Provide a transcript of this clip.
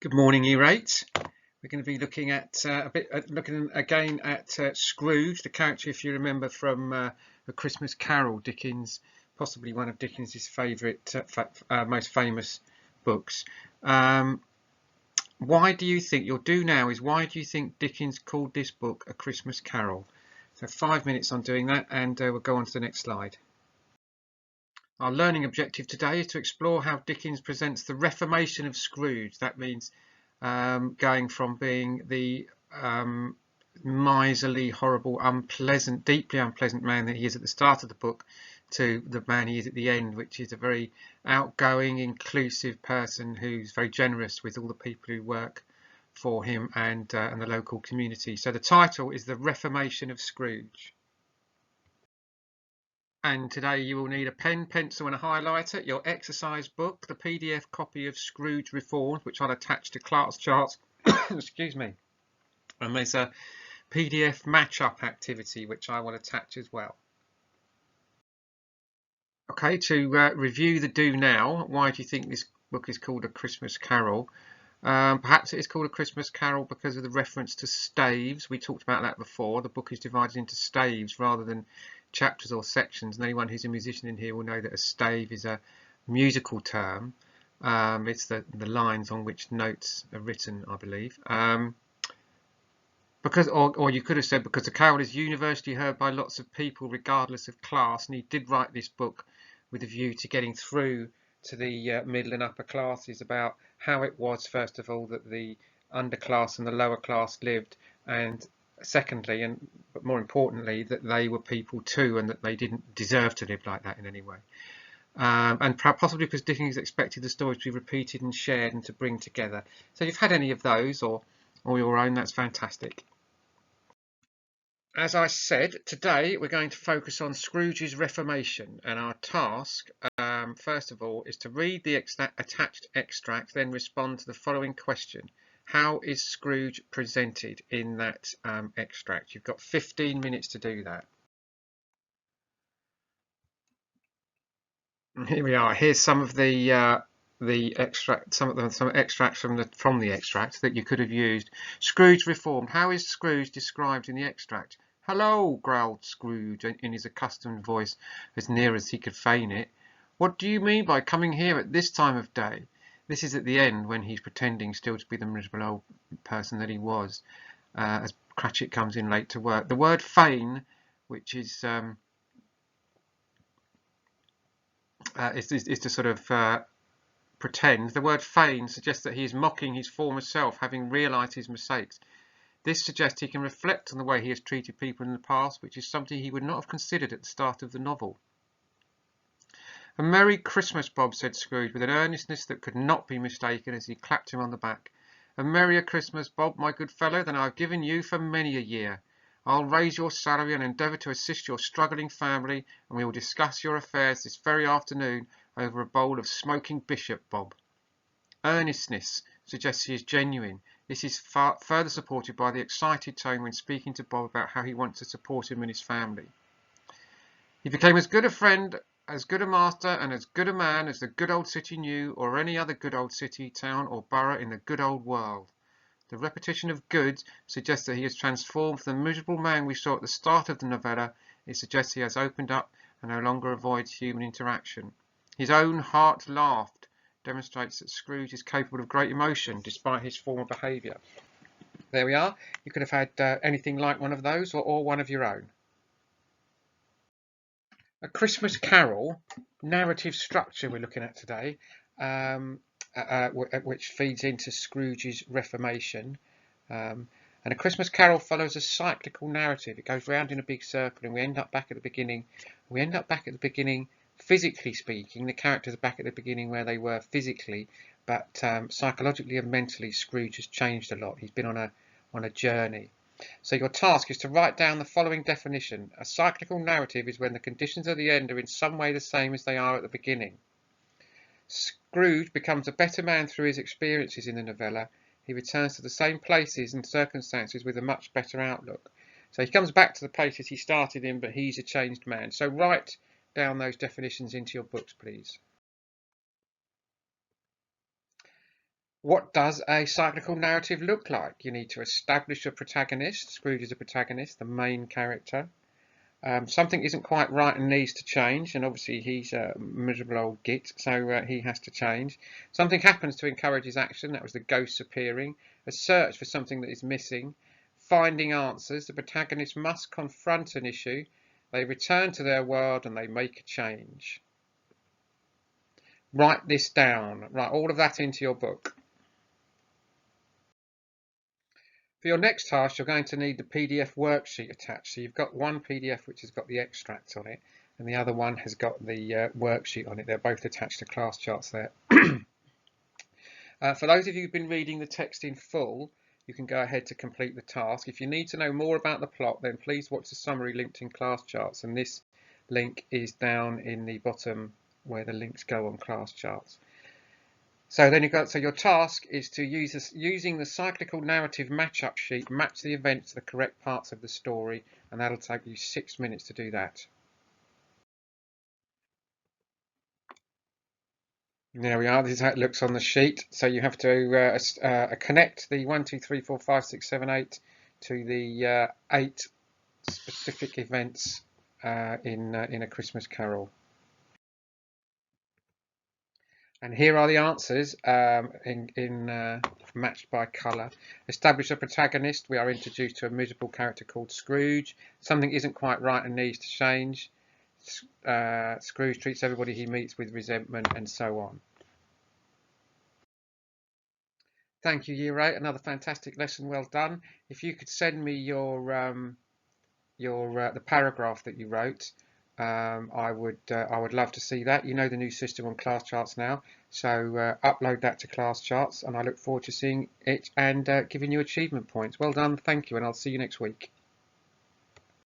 Good morning, Year 8. We're going to be looking at looking again at Scrooge, the character, if you remember, from A Christmas Carol, Dickens, possibly one of Dickens's favourite, most famous books. Why do you think Dickens called this book A Christmas Carol? So 5 minutes on doing that, and we'll go on to the next slide. Our learning objective today is to explore how Dickens presents the reformation of Scrooge. That means going from being the miserly, horrible, unpleasant, deeply unpleasant man that he is at the start of the book to the man he is at the end, which is a very outgoing, inclusive person who's very generous with all the people who work for him and the local community. So the title is The Reformation of Scrooge. And today you will need a pen, pencil and a highlighter, your exercise book, the PDF copy of Scrooge Reformed, which I'll attach to Classcharts, excuse me, and there's a PDF match-up activity which I will attach as well. Okay, to review the do now, why do you think this book is called A Christmas Carol? Perhaps it is called A Christmas Carol because of the reference to staves. We talked about that before. The book is divided into staves rather than chapters or sections, and anyone who's a musician in here will know that a stave is a musical term. It's the lines on which notes are written, I believe. Or you could have said because the carol is universally heard by lots of people regardless of class, and he did write this book with a view to getting through to the middle and upper classes about how it was, first of all, that the underclass and the lower class lived, and secondly, but more importantly, that they were people too and that they didn't deserve to live like that in any way. And possibly because Dickens expected the story to be repeated and shared and to bring together. So if you've had any of those or your own, that's fantastic. As I said, today we're going to focus on Scrooge's reformation, and our task, first of all, is to read the attached extract, then respond to the following question. How is Scrooge presented in that extract? You've got 15 minutes to do that. And here we are. Here's some of the extract, some extracts from the extract that you could have used. Scrooge reformed. How is Scrooge described in the extract? Hello, growled Scrooge in his accustomed voice, as near as he could feign it. What do you mean by coming here at this time of day? This is at the end when he's pretending still to be the miserable old person that he was, as Cratchit comes in late to work. The word feign, which is to sort of pretend. The word feign suggests that he is mocking his former self, having realised his mistakes. This suggests he can reflect on the way he has treated people in the past, which is something he would not have considered at the start of the novel. A Merry Christmas, Bob, said Scrooge, with an earnestness that could not be mistaken as he clapped him on the back. A merrier Christmas, Bob, my good fellow, than I have given you for many a year. I'll raise your salary and endeavour to assist your struggling family, and we will discuss your affairs this very afternoon over a bowl of smoking bishop, Bob. Earnestness suggests he is genuine. This is further supported by the excited tone when speaking to Bob about how he wants to support him and his family. He became as good a friend, as good a master, and as good a man as the good old city knew, or any other good old city, town, or borough in the good old world. The repetition of good suggests that he has transformed from the miserable man we saw at the start of the novella. It suggests he has opened up and no longer avoids human interaction. His own heart laughed demonstrates that Scrooge is capable of great emotion despite his former behaviour. There we are. You could have had anything like one of those or one of your own. A Christmas Carol, narrative structure we're looking at today, which feeds into Scrooge's reformation. And A Christmas Carol follows a cyclical narrative. It goes round in a big circle and we end up back at the beginning. Physically speaking, the characters are back at the beginning where they were physically, but psychologically and mentally Scrooge has changed a lot. He's been on a journey. So your task is to write down the following definition. A cyclical narrative is when the conditions at the end are in some way the same as they are at the beginning. Scrooge becomes a better man through his experiences in the novella. He returns to the same places and circumstances with a much better outlook. So he comes back to the places he started in, but he's a changed man. So write down those definitions into your books, please. What does a cyclical narrative look like? You need to establish a protagonist. Scrooge is a protagonist, the main character. Something isn't quite right and needs to change, and obviously he's a miserable old git, so he has to change. Something happens to encourage his action. That was the ghosts appearing. A search for something that is missing. Finding answers. The protagonist must confront an issue. They return to their world and they make a change. Write this down. Write all of that into your book. For your next task, you're going to need the PDF worksheet attached. So you've got one PDF which has got the extract on it, and the other one has got the worksheet on it. They're both attached to Classcharts there. For those of you who've been reading the text in full, you can go ahead to complete the task. If you need to know more about the plot, then please watch the summary linked in Classcharts, and this link is down in the bottom where the links go on Classcharts. So then your task is to using the cyclical narrative match-up sheet, match the events to the correct parts of the story, and that'll take you 6 minutes to do that. There we are. This is how it looks on the sheet. So you have to connect the 1, 2, 3, 4, 5, 6, 7, 8 to the 8 specific events in A Christmas Carol. And here are the answers matched by colour. Establish a protagonist. We are introduced to a miserable character called Scrooge. Something isn't quite right and needs to change. Scrooge treats everybody he meets with resentment, and so on. Thank you, Year 8. Another fantastic lesson. Well done. If you could send me the paragraph that you wrote, I would love to see that. You know the new system on Classcharts now, so upload that to Classcharts, and I look forward to seeing it and giving you achievement points. Well done, thank you, and I'll see you next week.